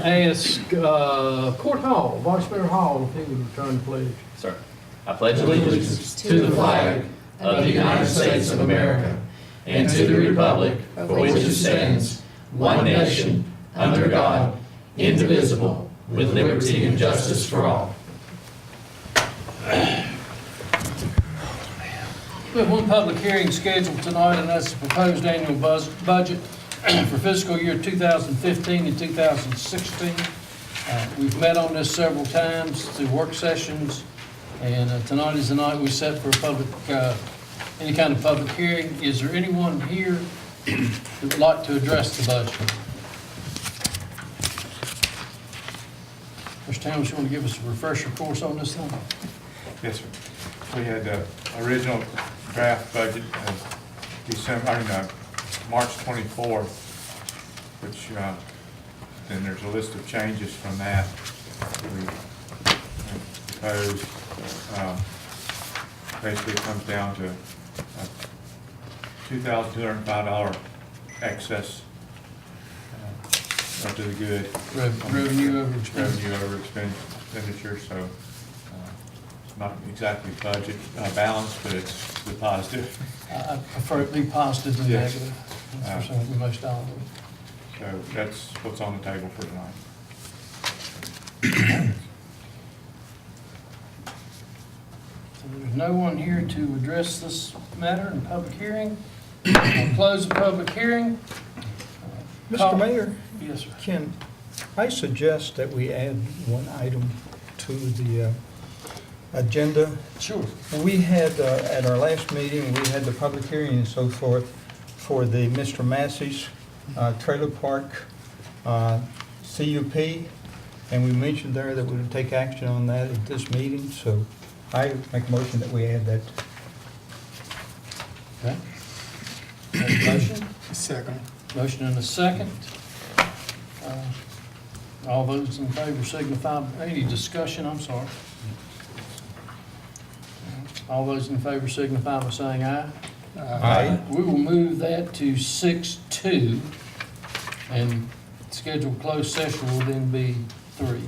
ask Court Hall, Vice Mayor Hall, if he would return the pledge. Sir, I pledge allegiance to the flag of the United States of America and to the republic for which it stands, one nation, under God, indivisible, with liberty and justice for all. We have one public hearing scheduled tonight, and that's the proposed annual budget for fiscal year 2015 and 2016. We've met on this several times through work sessions, and tonight is the night we set for a public, any kind of public hearing. Is there anyone here that would like to address the budget? Mr. Towns, you want to give us a refresher course on this thing? Yes, sir. We had the original draft budget March 24th, which then there's a list of changes from that. We proposed, basically it comes down to $2,205 excess up to the good. Revenue over expense. Revenue over expenditure, so it's not exactly budget balanced, but it's the positive. I prefer it be positive than Yes. negative. That's for something most all of it. So that's what's on the table for tonight. So there's no one here to address this matter in public hearing. I'll close the public hearing. Mr. Mayor, Yes, sir. can I suggest that we add one item to the agenda? Sure. We had, at our last meeting, we had the public hearing and so forth for the Mr. Massey's trailer park CUP, and we mentioned there that we would take action on that at this meeting, so I make a motion that we add that. Okay. Have a motion? Second. Motion and a second. All those in favor signify, any discussion, I'm sorry. All those in favor signify by saying aye. Aye. We will move that to 6-2, and scheduled closed session will then be 3.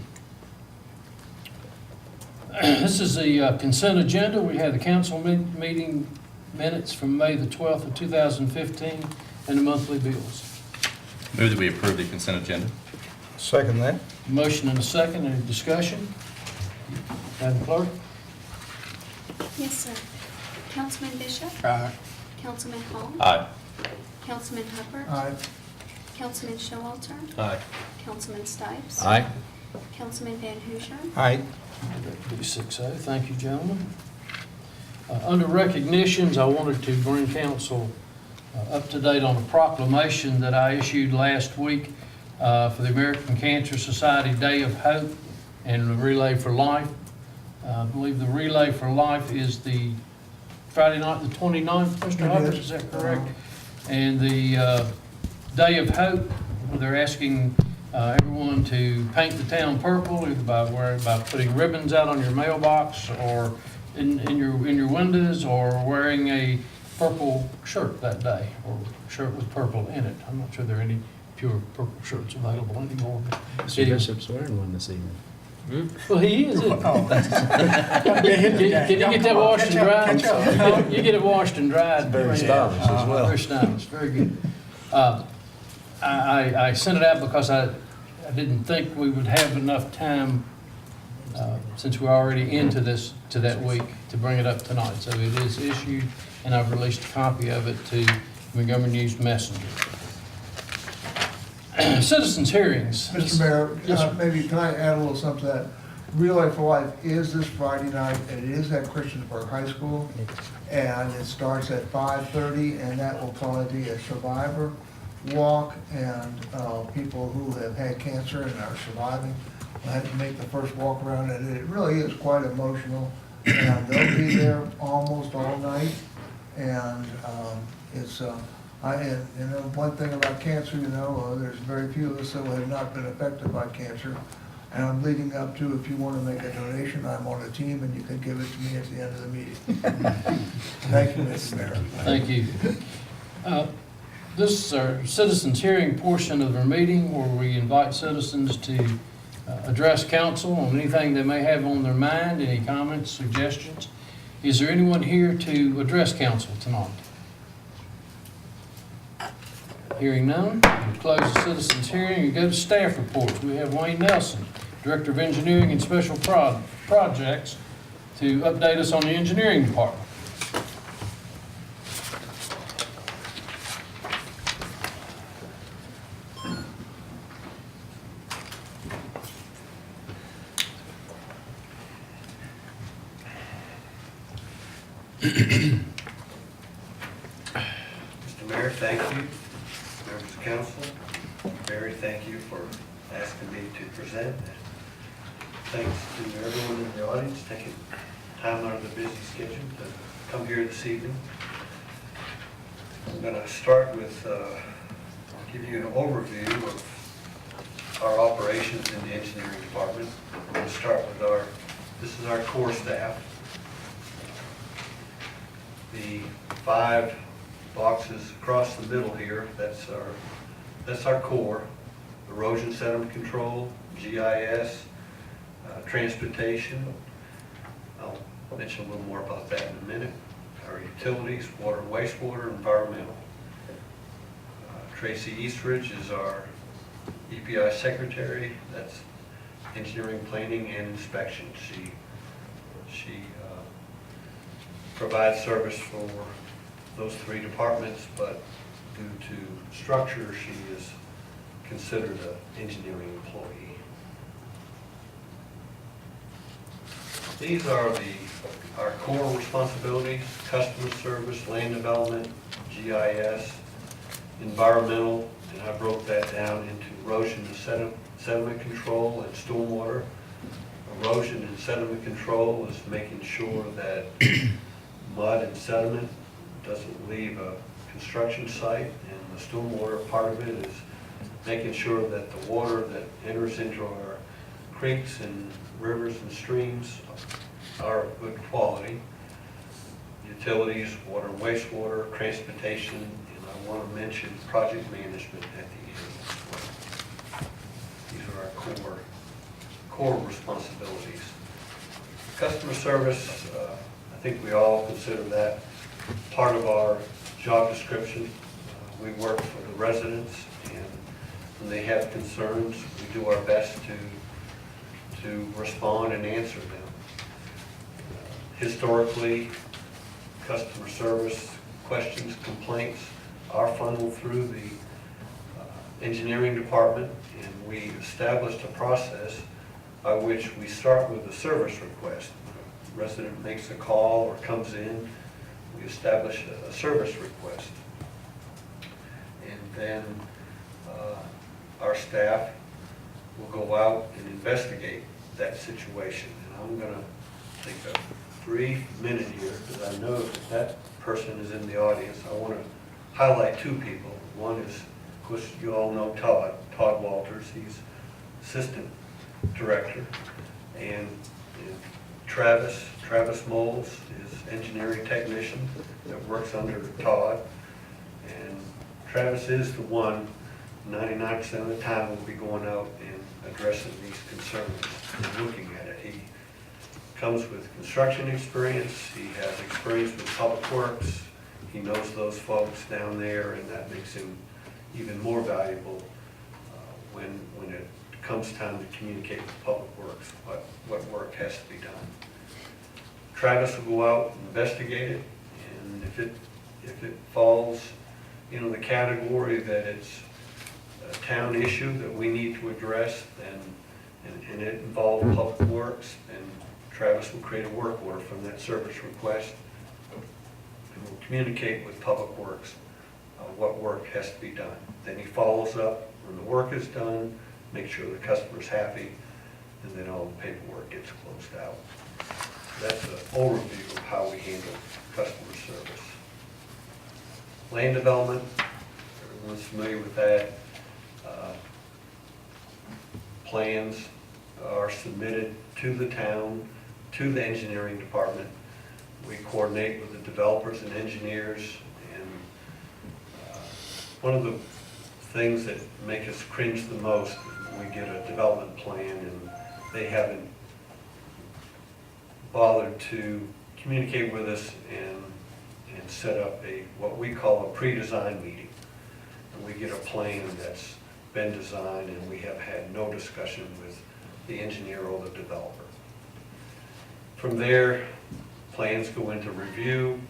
This is the consent agenda. We have the council meeting minutes from May the 12th of 2015 and the monthly bills. Move that we approve the consent agenda. Second that. Motion and a second. Any discussion? Madam Clerk? Yes, sir. Councilman Bishop? Aye. Councilman Hall? Aye. Councilman Hubbard? Aye. Councilman Showalter? Aye. Councilman Stipes? Aye. Councilman Van Hoosier? Aye. That would be 6-0. Thank you, gentlemen. Under recognitions, I wanted to bring council up to date on a proclamation that I issued last week for the American Cancer Society Day of Hope and the Relay for Life. I believe the Relay for Life is the Friday night, the 29th, Mr. Hubbard, is that correct? And the Day of Hope, they're asking everyone to paint the town purple, either by putting ribbons out on your mailbox or in your windows, or wearing a purple shirt that day, or a shirt with purple in it. I'm not sure there are any pure purple shirts available anymore. Mr. Bishop's wearing one this evening. Well, he is. Can you get that washed and dried? You get it washed and dried. Very stylish as well. Very stylish, very good. I sent it out because I didn't think we would have enough time, since we're already into that week, to bring it up tonight. So it is issued, and I've released a copy of it to Montgomery News Messenger. Citizens hearings. Mr. Mayor, Yes, sir. maybe can I add a little something to that? Relay for Life is this Friday night, and it is at Christiansburg High School, and it starts at 5:30, and that will probably be a survivor walk, and people who have had cancer and are surviving will have to make the first walk around, and it really is quite emotional, and they'll be there almost all night, and it's one thing about cancer, there's very few of us that have not been affected by cancer. And I'm leading up to, if you want to make a donation, I'm on a team and you can give it to me at the end of the meeting. Thank you, Mr. Mayor. Thank you. This is our citizens hearing portion of our meeting where we invite citizens to address council on anything they may have on their mind, any comments, suggestions. Is there anyone here to address council tonight? Hearing none, we'll close the citizens hearing and go to staff reports. We have Wayne Nelson, Director of Engineering and Special Projects, to update us on the engineering department. Mr. Mayor, thank you. Members of council, Barry, thank you for asking me to present. Thanks to everyone in the audience taking time out of their busy schedule to come here this evening. I'm going to start with, give you an overview of our operations in the engineering department. I'm going to start with this is our core staff. The 5 boxes across the middle here, that's our core: erosion sediment control, GIS, transportation. I'll mention a little more about that in a minute. Our utilities, water and wastewater, environmental. Tracy Eastridge is our EPI secretary. That's engineering, planning, and inspection. She provides service for those 3 departments, but due to structure, she is considered an engineering employee. These are our core responsibilities: customer service, land development, GIS, environmental, and I broke that down into erosion and sediment control and stormwater. Erosion and sediment control is making sure that mud and sediment doesn't leave a construction site, and the stormwater part of it is making sure that the water that enters into our creeks and rivers and streams are of good quality. Utilities, water and wastewater, transportation, and I want to mention project management at the end as well. These are our core responsibilities. Customer service, I think we all consider that part of our job description. We work for the residents, and when they have concerns, we do our best to respond and answer them. Historically, customer service questions, complaints are funneled through the engineering department, and we established a process by which we start with a service request. A resident makes a call or comes in, we establish a service request. And then our staff will go out and investigate that situation. And I'm going to take a brief minute here, because I know that person is in the audience. I want to highlight 2 people. One is, of course, you all know Todd Walters. He's assistant director. And Travis Moles is engineering technician that works under Todd. And Travis is the one 99% of the time will be going out and addressing these concerns and looking at it. He comes with construction experience. He has experience with public works. He knows those folks down there, and that makes him even more valuable when it comes time to communicate with public works what work has to be done. Travis will go out and investigate it, and if it falls in the category that it's a town issue that we need to address, and it involves public works, then Travis will create a work order from that service request, and will communicate with public works what work has to be done. Then he follows up when the work is done, make sure the customer's happy, and then all the paperwork gets closed out. That's an overview of how we handle customer service. Land development, everyone's familiar with that. Plans are submitted to the town, to the engineering department. We coordinate with the developers and engineers and One of the things that make us cringe the most, we get a development plan and they haven't bothered to communicate with us and set up what we call a pre-design meeting. And we get a plan that's been designed and we have had no discussion with the engineer or the developer. From there, plans go into review.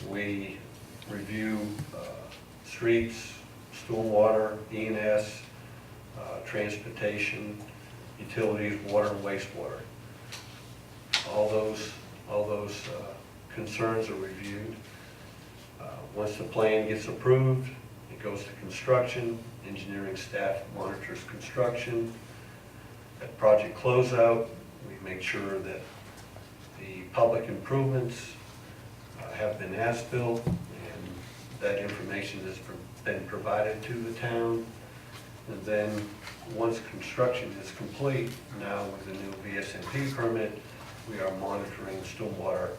We review streets, stormwater, E&S, transportation, utilities, water and wastewater. All those concerns are reviewed. Once the plan gets approved, it goes to construction. Engineering staff monitors construction. At project closeout, we make sure that the public improvements have been as-built and that information has been provided to the town. And then, once construction is complete, now with the new VSMP permit, we are monitoring stormwater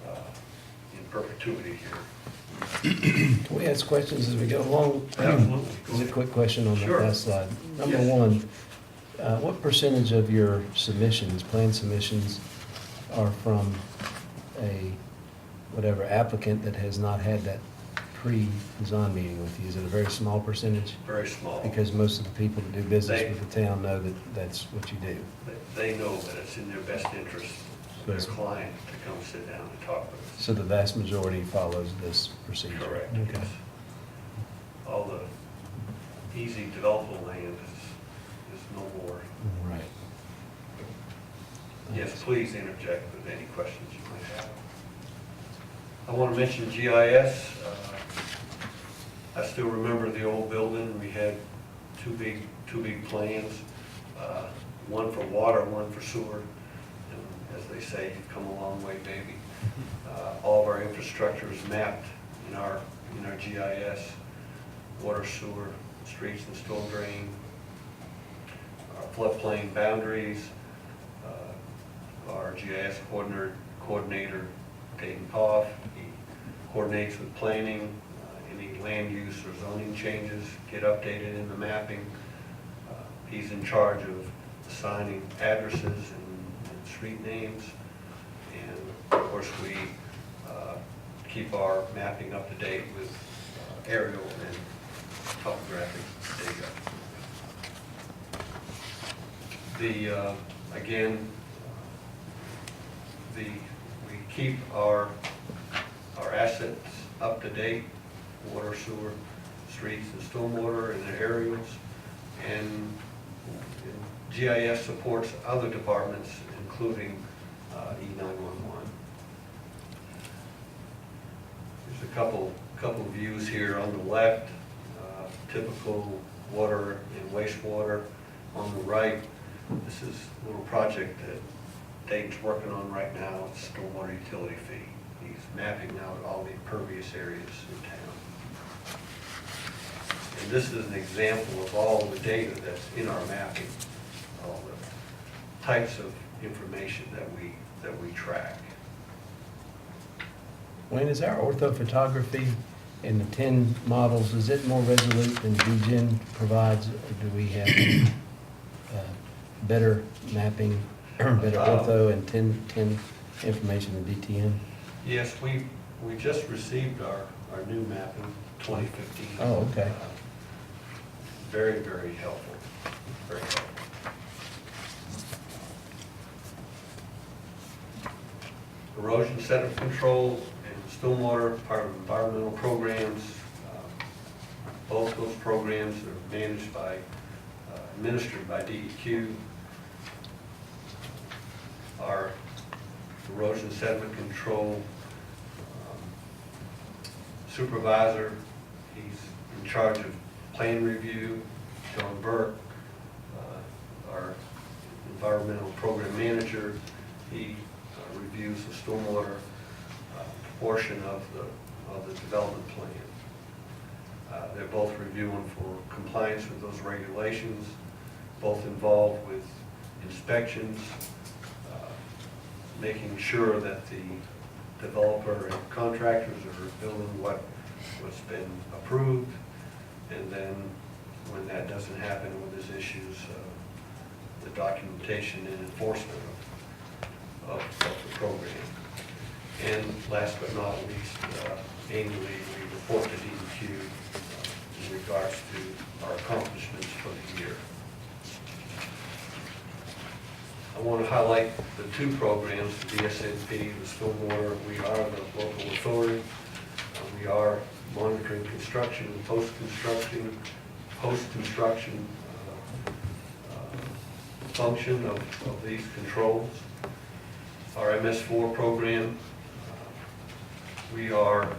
in perpetuity here. Can we ask questions as we go along? Absolutely. Just a quick question on the Sure. last slide. Number Yes. one, what percentage of your submissions, plan submissions, are from a, whatever, applicant that has not had that pre-design meeting with you? Is it a very small percentage? Very small. Because most of the people that do business They- with the town know that that's what you do. They know that it's in their best interest of their client to come sit down and talk with us. So the vast majority follows this procedure? Correct. Okay. Yes. All the easy developable land is no more. Right. Yes, please interject with any questions you might have. I want to mention GIS. I still remember the old building. We had two big plans, one for water, one for sewer. And as they say, you've come a long way, baby. All of our infrastructure is mapped in our GIS, water, sewer, streets and storm drain, our floodplain boundaries, our GIS coordinator, Dayton Poff, he coordinates with planning, any land use or zoning changes get updated in the mapping. He's in charge of assigning addresses and street names. And of course, we keep our mapping up to date with aerial and topographic data. Again, we keep our assets up to date, water, sewer, streets, and stormwater, and the aerials. And GIS supports other departments, including E911. There's a couple views here on the left, typical water and wastewater. On the right, this is a little project that Dayton's working on right now, it's stormwater utility fee. He's mapping out all the impervious areas in town. And this is an example of all the data that's in our mapping, all the types of information that we track. Wayne, is our orthophotography in the 10 models, is it more resolute than DGen provides? Or do we have better mapping, better ortho and 10 information than DTN? Yes, we just received our new mapping, 2015. Oh, okay. Very, very helpful, very helpful. Erosion sediment control and stormwater, part of environmental programs. Both those programs are managed by, administered by DEQ. Our erosion sediment control supervisor, he's in charge of plan review. John Burke, our environmental program manager, he reviews the stormwater portion of the development plan. They're both reviewing for compliance with those regulations, both involved with inspections, making sure that the developer and contractors are building what what's been approved, and then when that doesn't happen, when there's issues, the documentation and enforcement of the program. And last but not least, annually, we report to DEQ in regards to our accomplishments for the year. I want to highlight the two programs, the DSNP, the stormwater. We are the local authority. We are monitoring construction and post-construction function of these controls. Our MS4 program, we are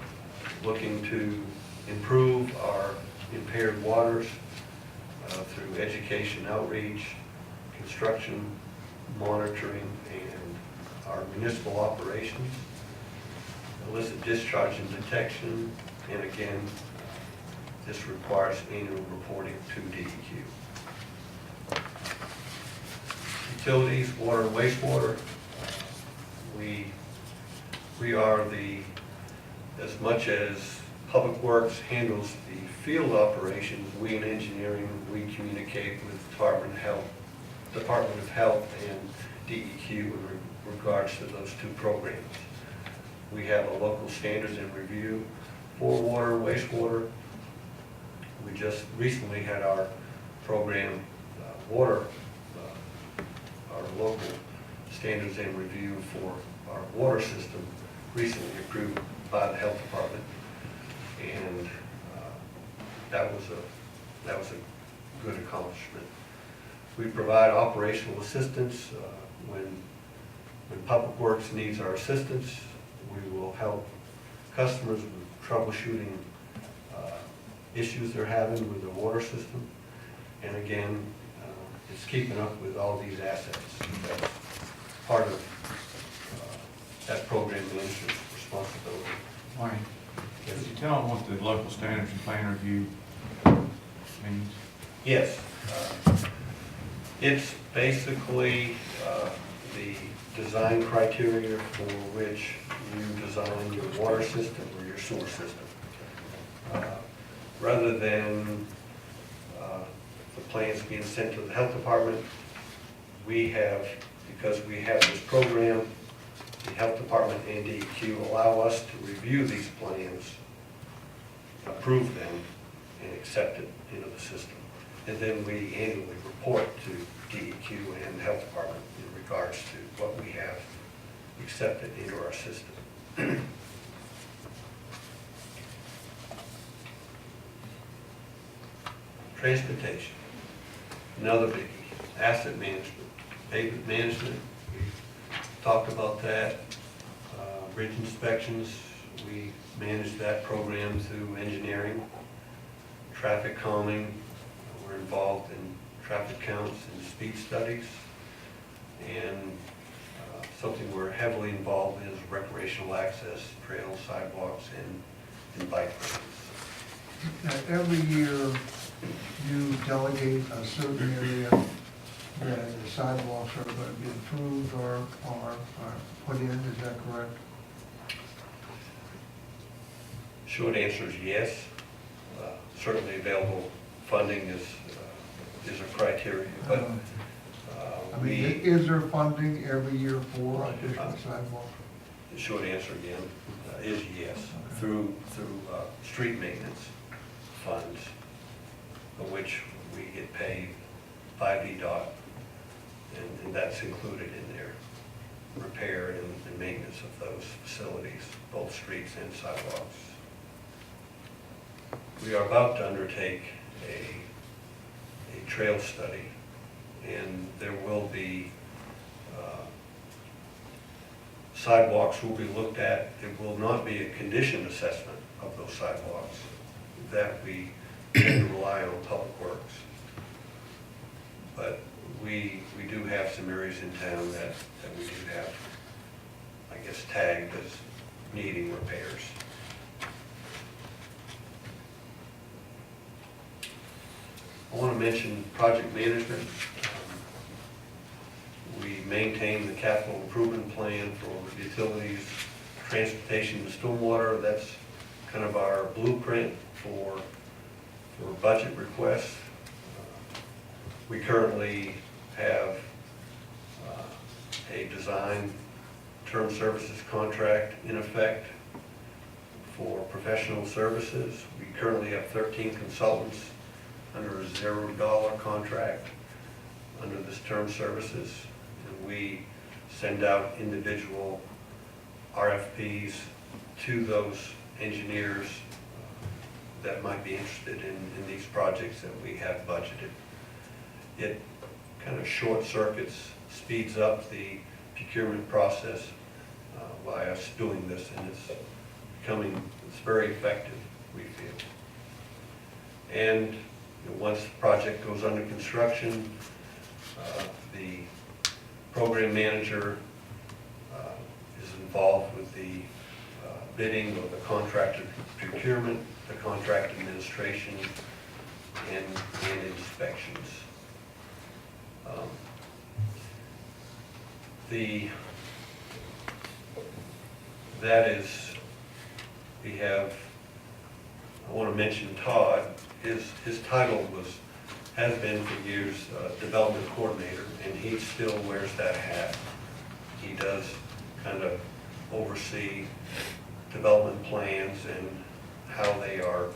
looking to improve our impaired waters through education outreach, construction monitoring, and our municipal operations, illicit discharge and detection, and again, this requires annual reporting to DEQ. Utilities, water and wastewater, we are as much as Public Works handles the field operations, we in engineering, we communicate with Department of Health and DEQ in regards to those two programs. We have a local standards and review for water and wastewater. We just recently had our program, our local standards and review for our water system recently approved by the health department, and that was a good accomplishment. We provide operational assistance when Public Works needs our assistance. We will help customers with troubleshooting issues they're having with their water system, and again, it's keeping up with all these assets. That's part of that program management responsibility. Wayne, could you tell them what the local standards and plan review means? Yes. It's basically the design criteria for which you design your water system or your sewer system. Rather than the plans being sent to the health department, because we have this program, the health department and DEQ allow us to review these plans, approve them, and accept it into the system. And then we annually report to DEQ and the health department in regards to what we have accepted into our system. Transportation, another biggie. Asset management, pavement management, we talked about that. Bridge inspections, we manage that program through engineering. Traffic calming, we're involved in traffic counts and speed studies. And something we're heavily involved in is recreational access, trails, sidewalks, and bike lanes. Now, every year, you delegate a certain area that the sidewalks are going to be improved or put in, is that correct? Short answer is yes. Certainly available funding is a criteria, but I mean, is there funding every year for additional sidewalks? the short answer again is yes, through street maintenance funds, of which we get paid by VDOT, and that's included in their repair and maintenance of those facilities, both streets and sidewalks. We are about to undertake a trail study, and there will be sidewalks will be looked at. It will not be a condition assessment of those sidewalks. That we tend to rely on Public Works. But we do have some areas in town that we do have, I guess, tagged as needing repairs. I want to mention project management. We maintain the capital improvement plan for utilities, transportation, and stormwater. That's kind of our blueprint for budget requests. We currently have a design term services contract in effect for professional services. We currently have 13 consultants under a $0 contract under this term services. And we send out individual RFPs to those engineers that might be interested in these projects that we have budgeted. It kind of short circuits, speeds up the procurement process by us doing this, and it's very effective, we feel. And once the project goes under construction, the program manager is involved with the bidding of the contractor procurement, the contract administration, and inspections. We have, I want to mention Todd. His title has been for years development coordinator, and he still wears that hat. He does kind of oversee development plans and how they are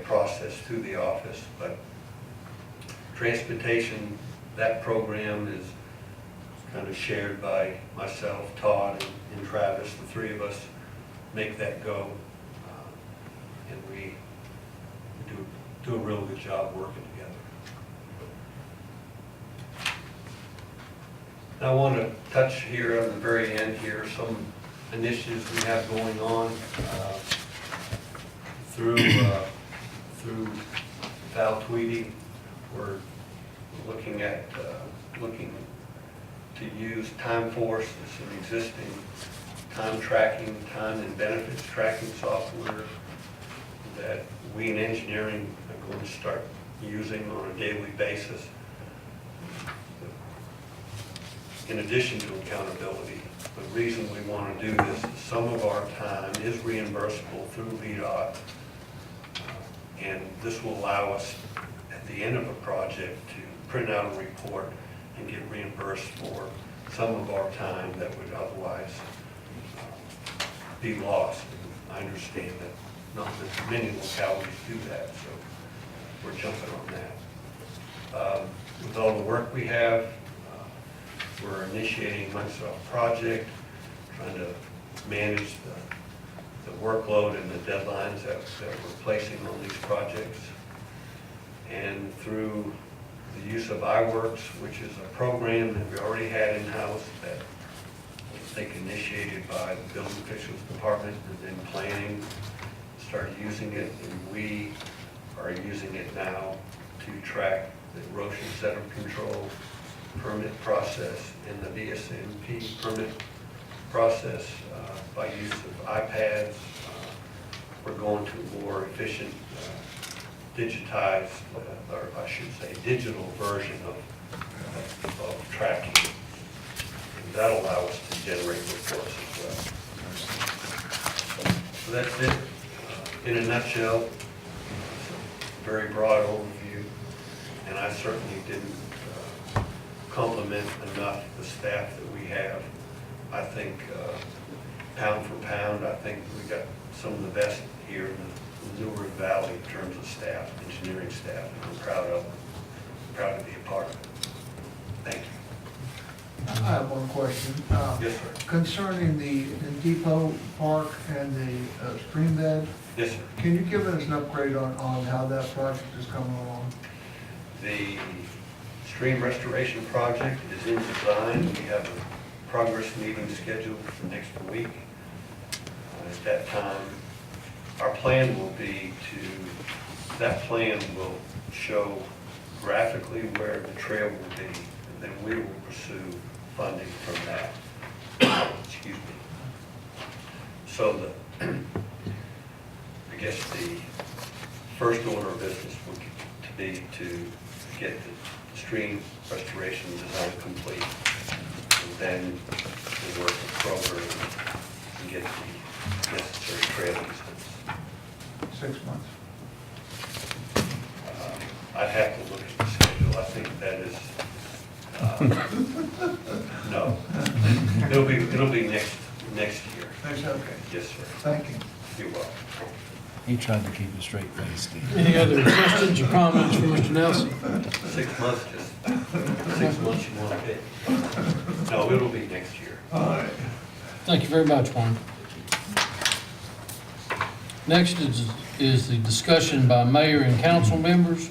processed through the office. But transportation, that program is kind of shared by myself, Todd, and Travis. The three of us make that go, and we do a real good job working together. Now, I want to touch here on the very end here some initiatives we have going on through Val Tweedy. We're looking to use TimeForce. It's an existing time tracking, time and benefits tracking software that we in engineering are going to start using on a daily basis. In addition to accountability, the reason we want to do this is some of our time is reimbursable through VDOT, and this will allow us at the end of a project to print out a report and get reimbursed for some of our time that would otherwise be lost. I understand that not that many localities do that, so we're jumping on that. With all the work we have, we're initiating a Microsoft project, trying to manage the workload and the deadlines that we're placing on these projects. And through the use of iWorks, which is a program that we already had in-house that I think initiated by the Building Officials Department and then planning, started using it, and we are using it now to track the erosion center control permit process and the VSMP permit process by use of iPads. We're going to a more efficient, digitized, or I should say digital version of tracking. And that'll allow us to generate reports as well. So that's it. In a nutshell, very broad overview, and I certainly didn't compliment enough the staff that we have. I think pound for pound, I think we got some of the best here in the New River Valley in terms of staff, engineering staff, and I'm proud of them. Proud to be a part of it. Thank you. I have one question. Yes, sir. Concerning the Depot Park and the stream bed, Yes, sir. can you give us an upgrade on how that project is coming along? The stream restoration project is in design. We have a progress meeting scheduled for next week. At that time, our plan will be that plan will show graphically where the trail will be, and then we will pursue funding from that. Excuse me. So I guess the first order of business would be to get the stream restoration design complete, and then we'll work with Kroger and get the necessary trail easements. 6 months? I'd have to look at the schedule. I think that is, no. It'll be next year. That's okay. Yes, sir. Thank you. You're welcome. He tried to keep a straight face, Steve. Any other questions or comments from Mr. Nelson? 6 months, just 6 months you want to pick. No, it'll be next year. All right. Thank you very much, Warren. Next is the discussion by mayor and council members.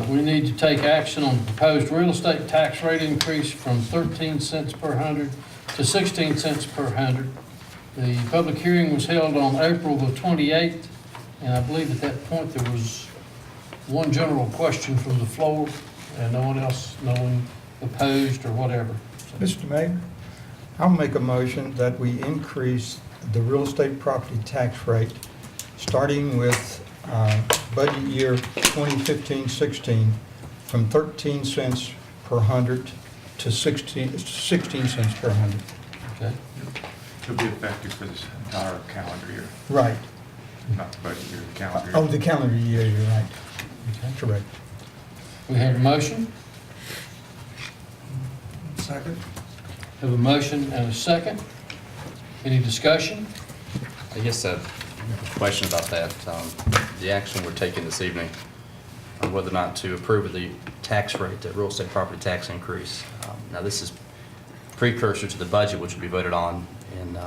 We need to take action on the proposed real estate tax rate increase from 13 cents per hundred to 16 cents per hundred. The public hearing was held on April the 28th, and I believe at that point there was one general question from the floor, and no one opposed or whatever. Mr. Mayor, I'll make a motion that we increase the real estate property tax rate, starting with budget year 2015-16, from 13 cents per hundred to 16 cents per hundred. Okay. It'll be effective for this entire calendar year, Right. not the budget year, the calendar year. Oh, the calendar year, you're right. Okay. Correct. We have a motion. Second? Have a motion and a second. Any discussion? I guess a question about that. The action we're taking this evening on whether or not to approve of the tax rate, the real estate property tax increase. Now, this is precursor to the budget, which will be voted on in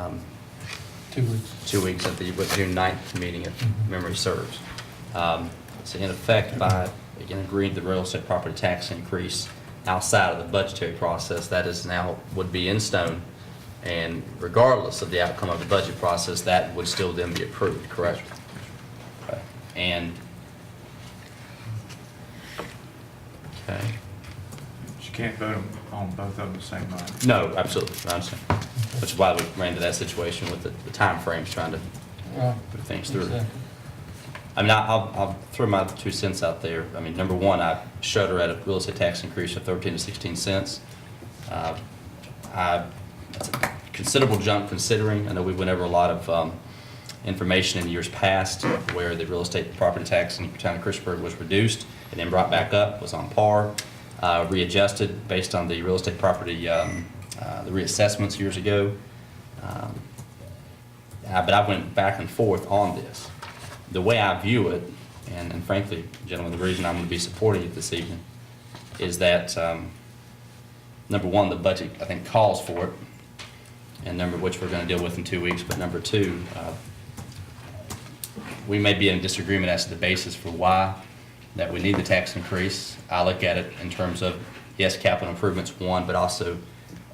2 weeks. 2 weeks at the June 9th meeting, if memory serves. So in effect, by, again, agreeing to the real estate property tax increase outside of the budgetary process, that is now, would be in stone, and regardless of the outcome of the budget process, that would still then be approved, correct? Okay. And, okay. You can't vote on both of them the same night. No, absolutely, I understand. Which is why we ran into that situation with the timeframes, trying to Right. put things through. Exactly. I mean, I'll throw my 2 cents out there. I mean, number one, I shudder at a real estate tax increase of 13 to 16 cents. That's a considerable jump considering. I know we went over a lot of information in years past where the real estate property tax in the town of Christiansburg was reduced and then brought back up, was on par, readjusted based on the real estate property, the reassessments years ago. But I went back and forth on this. The way I view it, and frankly, gentlemen, the reason I'm going to be supporting it this evening is that, number one, the budget, I think, calls for it, and number which we're going to deal with in 2 weeks, but number two, we may be in disagreement as to the basis for why that we need the tax increase. I look at it in terms of, yes, capital improvements, one, but also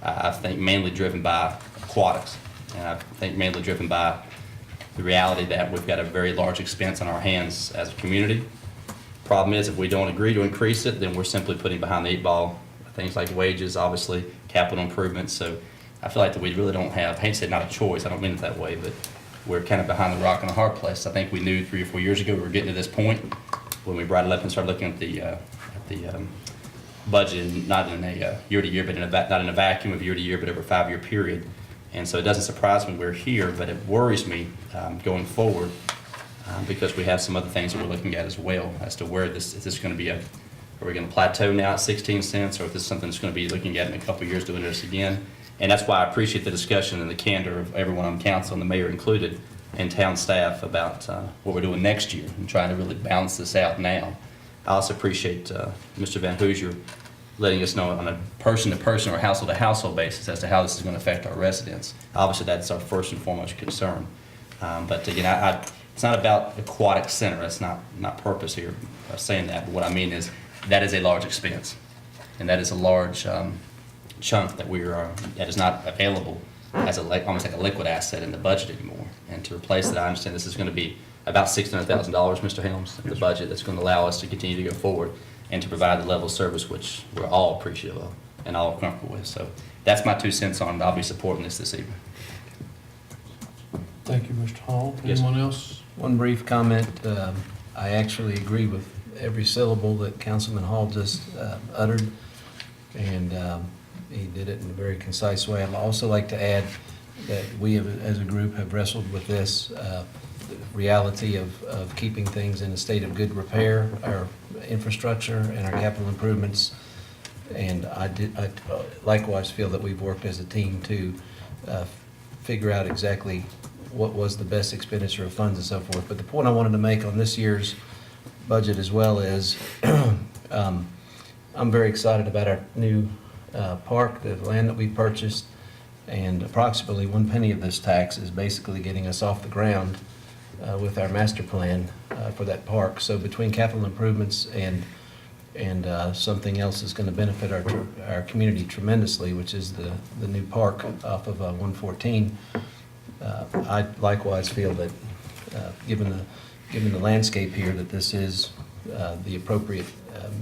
I think mainly driven by aquatics, and I think mainly driven by the reality that we've got a very large expense on our hands as a community. Problem is, if we don't agree to increase it, then we're simply putting behind the 8 ball things like wages, obviously, capital improvements. So I feel like that we really don't have, I hate to say not a choice, I don't mean it that way, but we're kind of behind the rock and a hard place. I think we knew 3 or 4 years ago we were getting to this point when we brought it up and started looking at the budget, and not in a year-to-year, but not in a vacuum of year-to-year, but over a 5-year period. And so it doesn't surprise me we're here, but it worries me going forward because we have some other things that we're looking at as well as to where this, is this going to be are we going to plateau now at 16 cents, or if this is something that's going to be looking at in a couple of years doing this again. And that's why I appreciate the discussion and the candor of everyone on council, and the mayor included, and town staff about what we're doing next year and trying to really balance this out now. I also appreciate Mr. Van Hoosier letting us know on a person-to-person or household-to-household basis as to how this is going to affect our residents. Obviously, that's our first and foremost concern. But again, it's not about aquatic center. That's not purpose here of saying that. But what I mean is that is a large expense, and that is a large chunk that that is not available as almost like a liquid asset in the budget anymore. And to replace it, I understand this is going to be about $600,000, Mr. Helms, in the budget that's going to allow us to continue to go forward and to provide the level of service which we're all appreciative of and all comfortable with. So that's my 2 cents on it. I'll be supporting this evening. Thank you, Mr. Hall. Yes. Anyone else? One brief comment. I actually agree with every syllable that Councilman Hall just uttered, and he did it in a very concise way. I'd also like to add that we have, as a group, have wrestled with this. reality of keeping things in a state of good repair, our infrastructure and our capital improvements. And I likewise feel that we've worked as a team to figure out exactly what was the best expenditure of funds and so forth. But the point I wanted to make on this year's budget as well is I'm very excited about our new park, the land that we purchased, and approximately 1 penny of this tax is basically getting us off the ground with our master plan for that park. So between capital improvements and something else is going to benefit our community tremendously, which is the new park off of 114. I likewise feel that given the landscape here, that this is the appropriate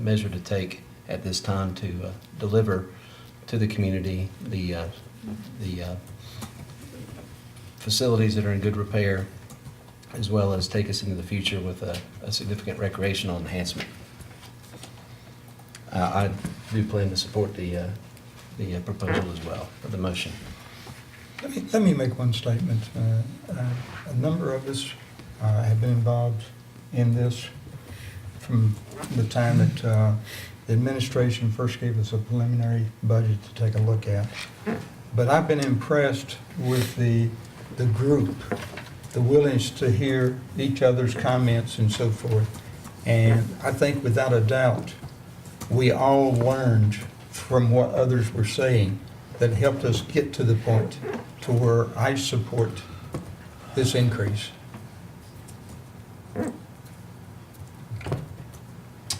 measure to take at this time to deliver to the community the facilities that are in good repair, as well as take us into the future with a significant recreational enhancement. I do plan to support the proposal as well, or the motion. Let me make one statement. A number of us have been involved in this from the time that the administration first gave us a preliminary budget to take a look at. But I've been impressed with the group, the willingness to hear each other's comments and so forth. And I think without a doubt, we all learned from what others were saying that helped us get to the point to where I support this increase.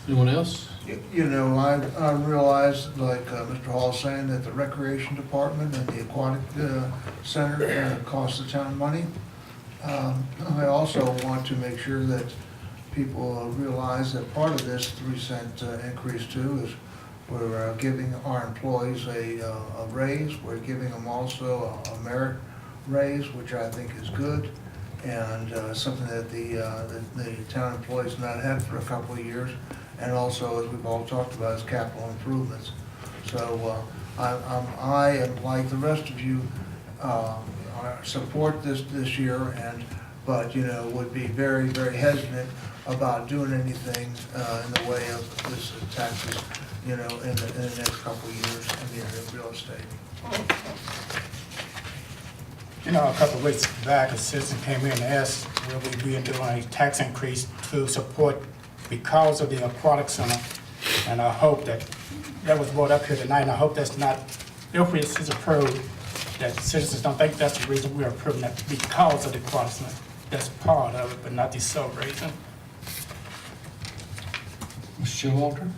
Anyone else? You know, I realize, like Mr. Hall is saying, that the recreation department and the aquatic center cost the town money. I also want to make sure that people realize that part of this 3-cent increase too is we're giving our employees a raise. We're giving them also a merit raise, which I think is good, and something that the town employees not had for a couple of years. And also, as we've all talked about, is capital improvements. So I am like the rest of you, support this year, but you know, would be very, very hesitant about doing anything in the way of this taxes, you know, in the next couple of years in the area of real estate. You know, a couple of weeks back, a citizen came in and asked, will we be doing a tax increase to support because of the aquatic center? And I hope that was brought up here tonight, and I hope that's not, if this is approved, that citizens don't think that's the reason we're approving that, because of the aquatic center. That's part of it, but not the sole reason. Mr. Showalter?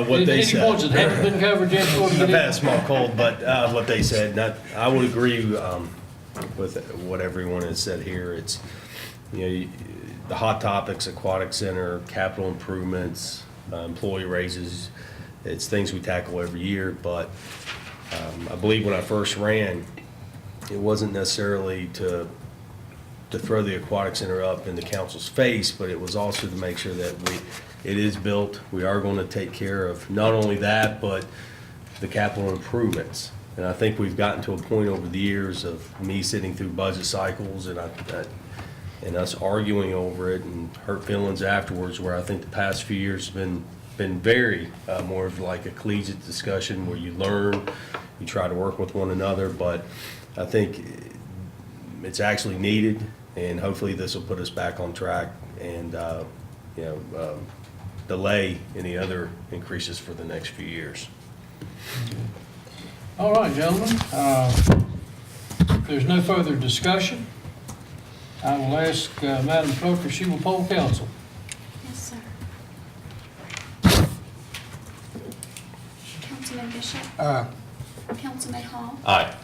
What they Any points that said. haven't been covered yet? before we get I've in? had a small cold, but what they said, I would agree with what everyone has said here. It's, you know, the hot topics, aquatic center, capital improvements, employee raises, it's things we tackle every year. But I believe when I first ran, it wasn't necessarily to throw the aquatic center up in the council's face, but it was also to make sure that it is built. We are going to take care of not only that, but the capital improvements. And I think we've gotten to a point over the years of me sitting through budget cycles and us arguing over it and hurt feelings afterwards, where I think the past few years have been very more of like a collegiate discussion where you learn, you try to work with one another. But I think it's actually needed, and hopefully this will put us back on track and delay any other increases for the next few years. All right, gentlemen. If there's no further discussion, I will ask Madam Clerk if she will poll council. Yes, sir. Councilman Bishop? Councilman Hall? Aye.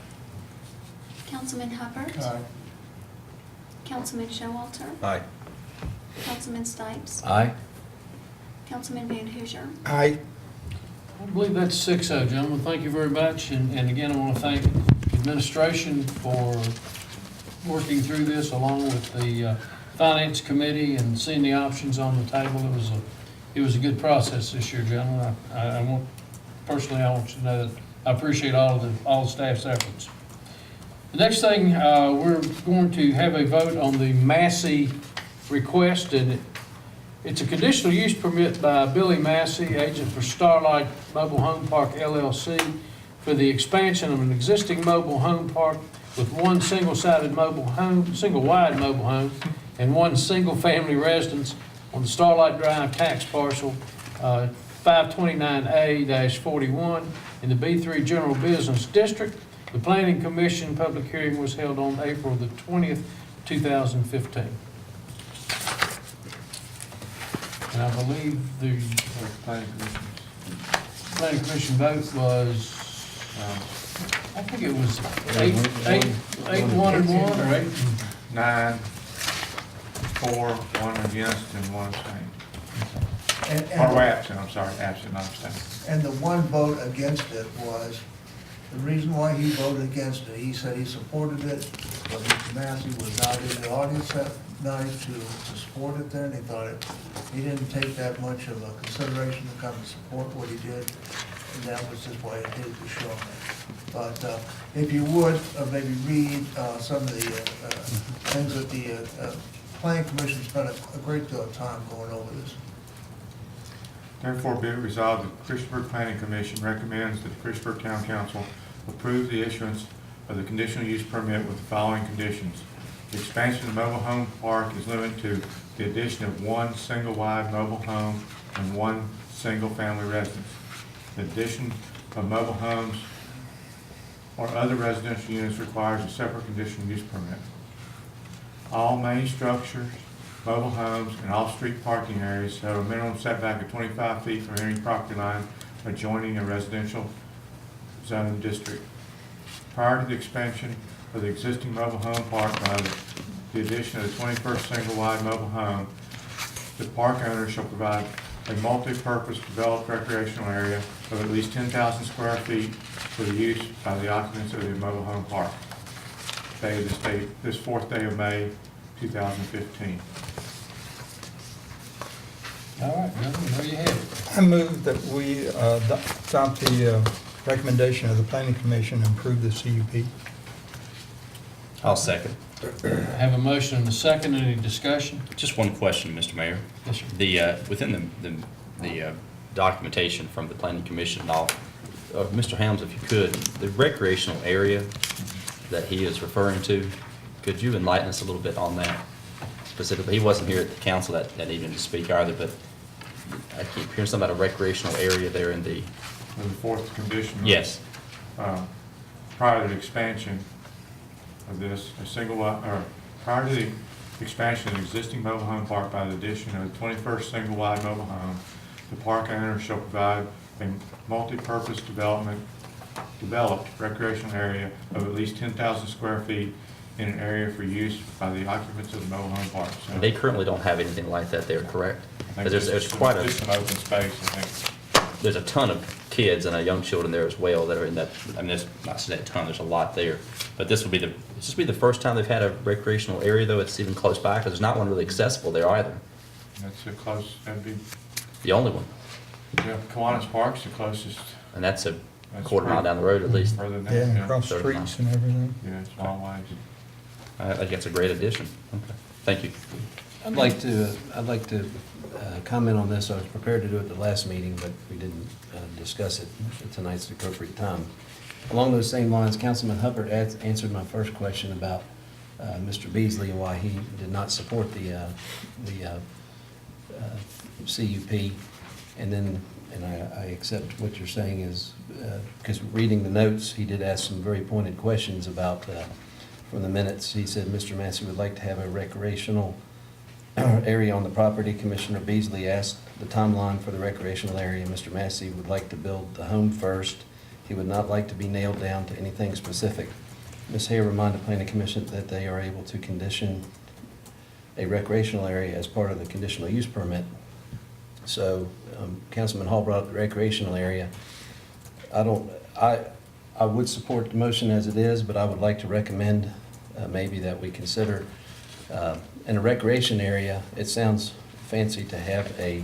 Councilman Hubbard? Councilman Showalter? Aye. Councilman Stipes? Aye. Councilman Van Hoosier? Aye. I believe that's 6-0, gentlemen. Thank you very much. And again, I want to thank the administration for working through this along with the Finance Committee and seeing the options on the table. It was a good process this year, gentlemen. I want you to know that I appreciate all the staff's efforts. The next thing, we're going to have a vote on the Massey request, and it's a conditional use permit by Billy Massey, agent for Starlight Mobile Home Park LLC, for the expansion of an existing mobile home park with one single-wide mobile home and one single-family residence on the Starlight Drive tax parcel 529A-41 in the B3 General Business District. The Planning Commission public hearing was held on April the 20th, 2015. And I believe the Planning Commission vote was, I think it was eight, 1 and 1, or 8? 9, 4, 1 against, and 1 abstain. Or absent, I'm sorry, absent, not abstain. And the one vote against it was, the reason why he voted against it, he said he supported it, but Mr. Massey was not in the audience that night to support it there, and he thought he didn't take that much of a consideration to come and support what he did, and that was just why it did to show him. But if you would, maybe read some of the things that the Planning Commission spent a great deal of time going over this. Therefore, be it resolved that the Christiansburg Planning Commission recommends that the Christiansburg Town Council approve the issuance of the conditional use permit with the following conditions. The expansion of the mobile home park is limited to the addition of one single-wide mobile home and one single-family residence. The addition of mobile homes or other residential units requires a separate conditional use permit. All main structures, mobile homes, and off-street parking areas have a minimum setback of 25 feet from any property line adjoining a residential zone district. Prior to the expansion of the existing mobile home park by the addition of the 21st single-wide mobile home, the park owner shall provide a multi-purpose developed recreational area of at least 10,000 square feet for the use by the occupants of the mobile home park. Dated this 4th day of May, 2015. All right, gentlemen, there you have it. I move that we adopt the recommendation of the Planning Commission and approve the CUP. I'll second. Have a motion and a second. Any discussion? Just one question, Mr. Mayor. Yes, sir. Within the documentation from the Planning Commission, and all, Mr. Helms, if you could, the recreational area that he is referring to, could you enlighten us a little bit on that specifically? He wasn't here at the council that evening to speak either, but I keep hearing something about a recreational area there in the... The fourth condition. Yes. Prior to the expansion of this, prior to the expansion of the existing mobile home park by the addition of the 21st single-wide mobile home, the park owner shall provide a multi-purpose developed recreational area of at least 10,000 square feet in an area for use by the occupants of the mobile home park. So And they currently don't have anything like that there, correct? I think There's quite just some open space, I think. there's a ton of kids and young children there as well that are in that, I mean, there's not saying a ton, there's a lot there. But this will be the first time they've had a recreational area, though it's even close by, because there's not one really accessible there either. That's close, that'd be, The only one. yeah, Kiwanis Park's the closest. And that's a That's quarter mile pretty- down the road at least. Further than Yeah, that, and yeah. across Third streets and everything. Yeah, it's long ways. I think that's a great addition. Okay. Thank you. I'd like to comment on this. I was prepared to do it the last meeting, but we didn't discuss it. Tonight's the appropriate time. Along those same lines, Councilman Hubbard answered my first question about Mr. Beasley and why he did not support the CUP. And then, I accept what you're saying is, because reading the notes, he did ask some very pointed questions about, from the minutes. He said Mr. Massey would like to have a recreational area on the property. Commissioner Beasley asked the timeline for the recreational area. Mr. Massey would like to build the home first. He would not like to be nailed down to anything specific. Ms. Hare reminded the Planning Commission that they are able to condition a recreational area as part of the conditional use permit. So Councilman Hall brought up the recreational area. I would support the motion as it is, but I would like to recommend maybe that we consider in a recreation area, it sounds fancy to have a,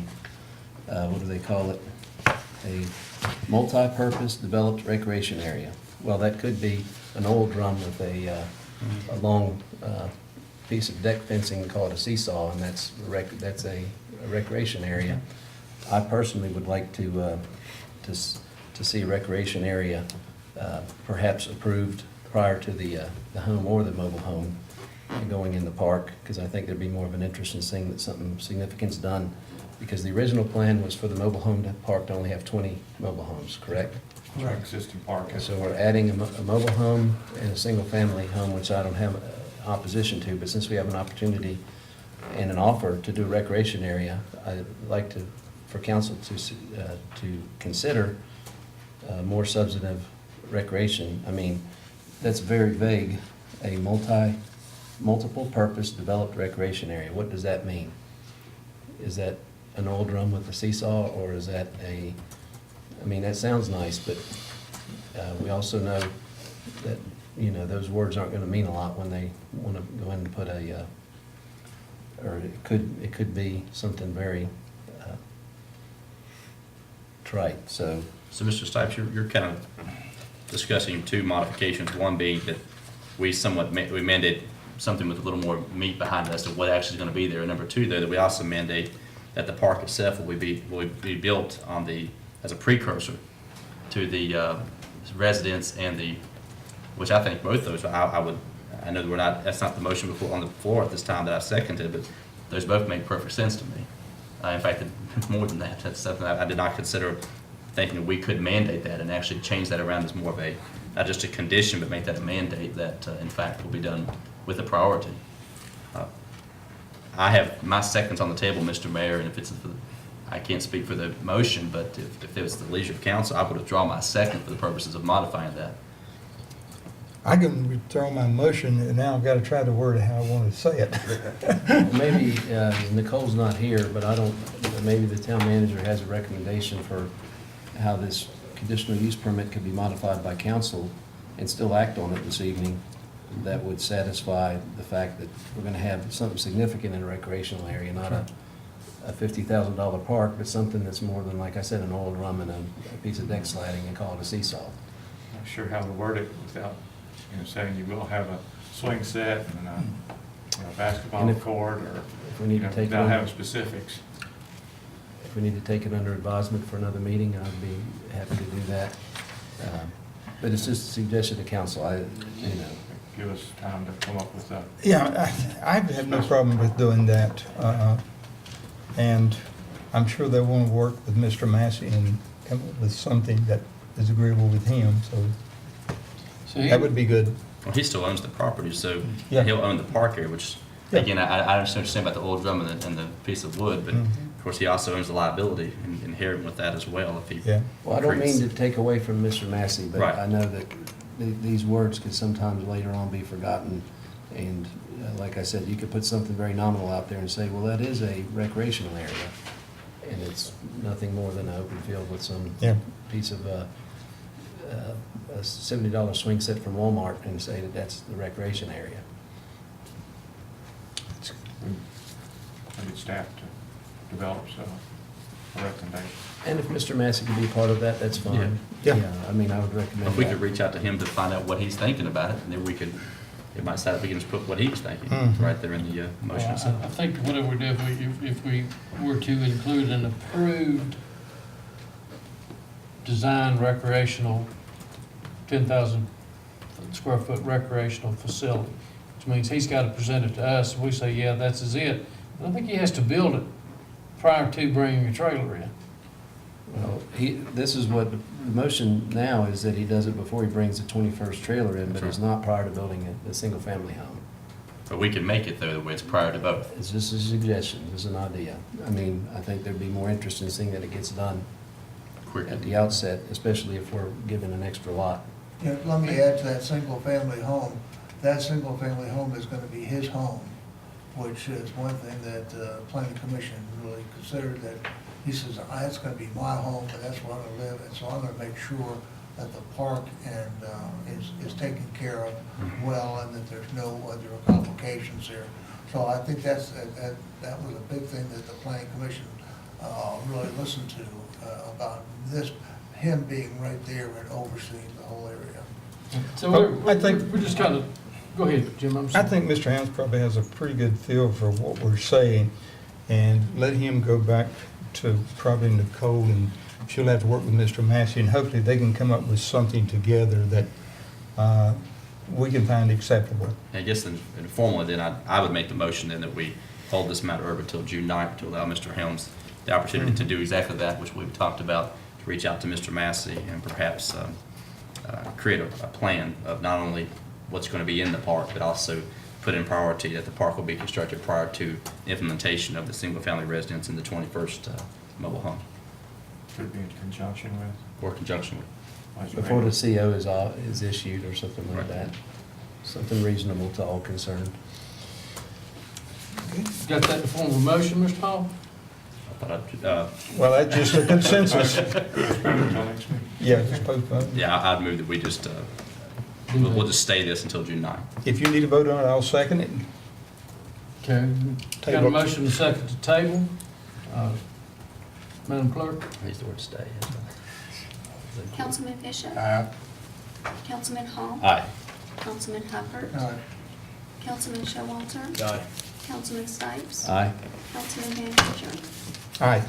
what do they call it? A multi-purpose developed recreation area. well, that could be an old drum with a long piece of deck fencing called a seesaw, and that's a recreation area. I personally would like to see a recreation area perhaps approved prior to the home or the mobile home going in the park, because I think there'd be more of an interest in seeing that something significant's done, because the original plan was for the mobile home park to only have 20 mobile homes, correct? Our existing park. So we're adding a mobile home and a single-family home, which I don't have opposition to, but since we have an opportunity and an offer to do a recreation area, I'd like for council to consider more substantive recreation. I mean, that's very vague, a multiple-purpose developed recreation area. What does that mean? Is that an old drum with a seesaw, or is that I mean, that sounds nice, but we also know that, those words aren't gonna mean a lot when they wanna go in and put or it could be something very trite, so. So, Mr. Stipes, you're kind of discussing two modifications, one being that we mandate something with a little more meat behind it as to what actually is going to be there. And number two, though, that we also mandate that the park itself will be built as a precursor to the residents and which I think both those, I know that that's not the motion on the floor at this time that I seconded, but those both make perfect sense to me. In fact, more than that, that's something I did not consider, thinking that we could mandate that and actually change that around as more of not just a condition, but make that a mandate that, in fact, will be done with a priority. I have my seconds on the table, Mr. Mayor, and if I can't speak for the motion, but if it was the leisure of council, I would withdraw my second for the purposes of modifying that. I can withdraw my motion, and now I've got to try to word it how I want to say it. Maybe Nicole's not here, but maybe the town manager has a recommendation for how this conditional use permit could be modified by council and still act on it this evening. That would satisfy the fact that we're going to have something significant in a recreational area, not a $50,000 park, but something that's more than, like I said, an old drum and a piece of deck sliding, and call it a seesaw. Not sure how to word it without, saying you will have a swing set and a basketball court, or if we need to take without having specifics. If we need to take it under advisement for another meeting, I'd be happy to do that. But it's just a suggestion to council. Give us time to come up with that. Yeah, I have no problem with doing that. And I'm sure they want to work with Mr. Massey and come up with something that is agreeable with him, so that would be good. Well, he still owns the property, so Yeah. he'll own the park area, which, Yeah. again, I understand about the old drum and the piece of wood, but Mhm. of course, he also owns the liability inherent with that as well. If he Yeah. Well, I don't mean creates- to take away from Mr. Massey, but Right. I know that these words could sometimes later on be forgotten. And like I said, you could put something very nominal out there and say, well, that is a recreational area. And it's nothing more than an open field with some Yeah. piece of a $70 swing set from Walmart, and say that that's the recreation area. I need staff to develop a recommendation. And if Mr. Massey could be part of that, that's fine. Yeah. I mean, I would recommend If we that. could reach out to him to find out what he's thinking about it, and then it might sound like we can just put what he was thinking Mhm. right there in the motion Well, itself. I think whatever we do, if we were to include an approved design recreational, 10,000 square foot recreational facility, which means he's got to present it to us, and we say, yeah, that's is it. And I think he has to build it prior to bringing a trailer in. Well, this is what, the motion now is that he does it before he brings the 21st trailer in, but That's it's not prior to building a single-family home. But we can make it, though, the way it's prior to both. It's just a suggestion, it's an idea. I mean, I think there'd be more interest in seeing that it gets done Quickly. at the outset, especially if we're given an extra lot. Yeah, let me add to that single-family home. That single-family home is gonna be his home, which is one thing that the planning commission really considered, that he says, it's gonna be my home, but that's where I'm gonna live, and so I'm gonna make sure that the park is taken care of well, and that there's no other complications there. So I think that was a big thing that the planning commission really listened to about him being right there and overseeing the whole area. So I think- we're just kind of, go ahead, Jim, I'm I sorry. think Mr. Helms probably has a pretty good feel for what we're saying, and let him go back to probably Nicole, and she'll have to work with Mr. Massey, and hopefully they can come up with something together that we can find acceptable. I guess informally, then I would make the motion then that we hold this matter over till June 9th to allow Mr. Helms the opportunity to do exactly that, which we've talked about, to reach out to Mr. Massey and perhaps create a plan of not only what's going to be in the park, but also put in priority that the park will be constructed prior to implementation of the single-family residence in the 21st mobile home, Should be in conjunction with. or conjunction with. Vice Before Mayor. the CO is issued or something like Right. that. Something reasonable to all concerned. Got that in the form of a motion, Mr. Hall? I thought Well, that's just a consensus. Until next week. Yeah, just postpone. yeah, I'd move that we just, we'll just stay this until June 9th. If you need to vote on it, I'll second it. Okay. Got a Table. motion and a second to table. Madam Clerk? I use the word stay. Councilman Bishop, Councilman Hall, Aye. Councilman Hubbard, Councilman Showalter, Aye. Councilman Stipes, Aye. Councilman Van Huzer. Aye.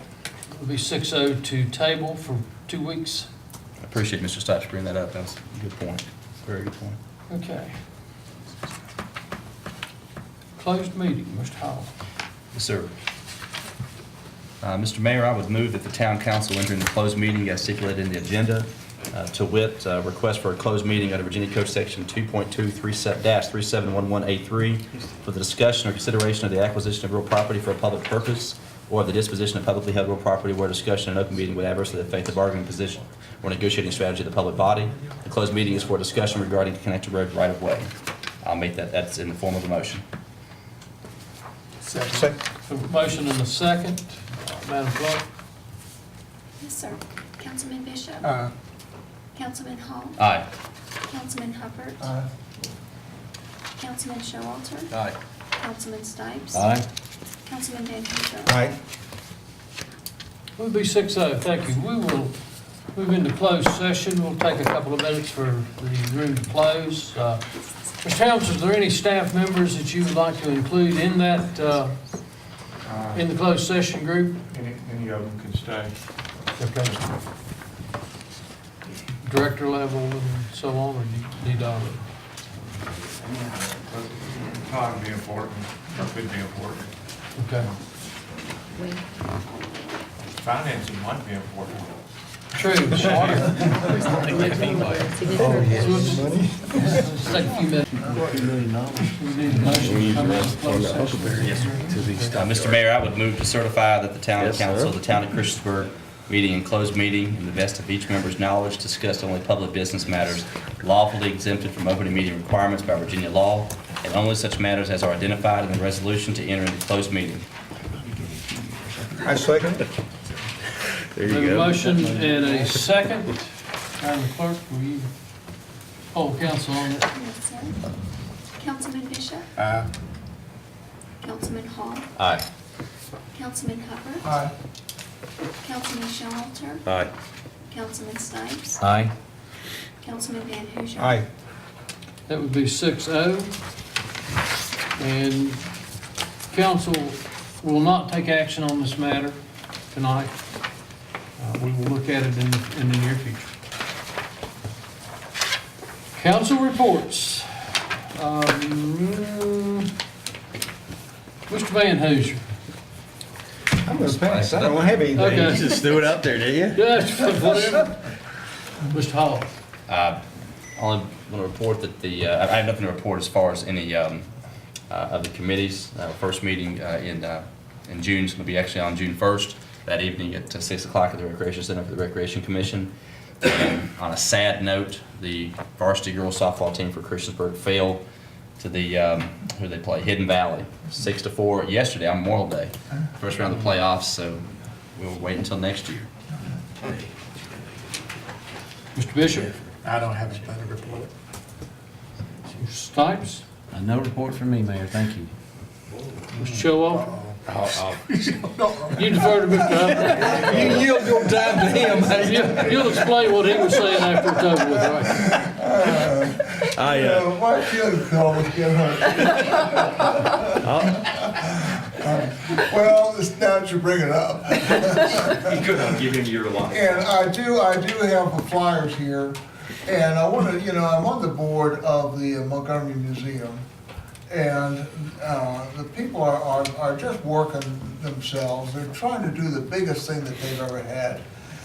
It'll be 6-0 to table for 2 weeks. I appreciate Mr. Stipes bringing that up. That's a good point. Very good point. Okay. Closed meeting, Mr. Hall. Yes, sir. Mr. Mayor, I would move that the town council enter into closed meeting as stipulated in the agenda, to wit, request for a closed meeting under Virginia Code Section 2.2-3711A3 for the discussion or consideration of the acquisition of real property for a public purpose or the disposition of publicly held real property where discussion in open meeting would adversely affect the bargaining position or negotiating strategy of the public body. The closed meeting is for discussion regarding the connected road right-of-way. I'll make that's in the form of a motion. Second. So motion and a second. Madam Clerk? Yes, sir. Councilman Bishop, Councilman Hall, Aye. Councilman Hubbard, Councilman Showalter, Aye. Councilman Stipes, Aye. Councilman Van Huzer. Aye. We'll be 6-0, thank you. We will move into closed session. We'll take a couple of minutes for the room to close. Mr. Helms, is there any staff members that you would like to include in that, in the closed session group? Any of them can stay. Okay. Director level and so on, or do you need all of it? Todd would be important, or could be important. Okay. Financing might be important. True. Take a few minutes. We need a motion to come out of closed session. Mr. Mayor, I would move to certify that the town Yes, council of sir. the town of Christiansburg, meeting in closed meeting, in the best of each member's knowledge, discussed only public business matters lawfully exempted from open meeting requirements by Virginia law, and only such matters as are identified in the resolution to enter into closed meeting. I second. There We have you a go. motion and a second. Madam Clerk, will you hold council on it? Yes, sir. Councilman Bishop, Councilman Hall, Aye. Councilman Hubbard, Councilman Showalter, Aye. Councilman Stipes, Aye. Councilman Van Huzer. Aye. That would be 6-0. And council will not take action on this matter tonight. We will look at it in the near future. Council reports. Mr. Van Huzer. I'm gonna pass. I don't have anything. Okay. You just threw it up there, did you? Yes, whatever. Mr. Hall. Only want to report that I have nothing to report as far as any of the committees. First meeting in June is going to be actually on June 1st, that evening at 6 o'clock at the Recreation Center for the Recreation Commission. And on a sad note, the varsity girls softball team for Christiansburg failed to the, who they play, Hidden Valley, 6-4 yesterday on Memorial Day. First round of the playoffs, so we'll wait until next year. Mr. Bishop. I don't have anything to report. Mr. Stipes. No report from me, Mayor, thank you. Mr. Showalter. You defer to Mr. Hubbard. You yield your time to him. You'll explain what he was saying after it's over with, right? My feelings always get hurt. Well, it's now that you bring it up. You could not give him your life. And I do have the flyers here, and I want to, I'm on the board of the Montgomery Museum, and the people are just working themselves. They're trying to do the biggest thing that they've ever had,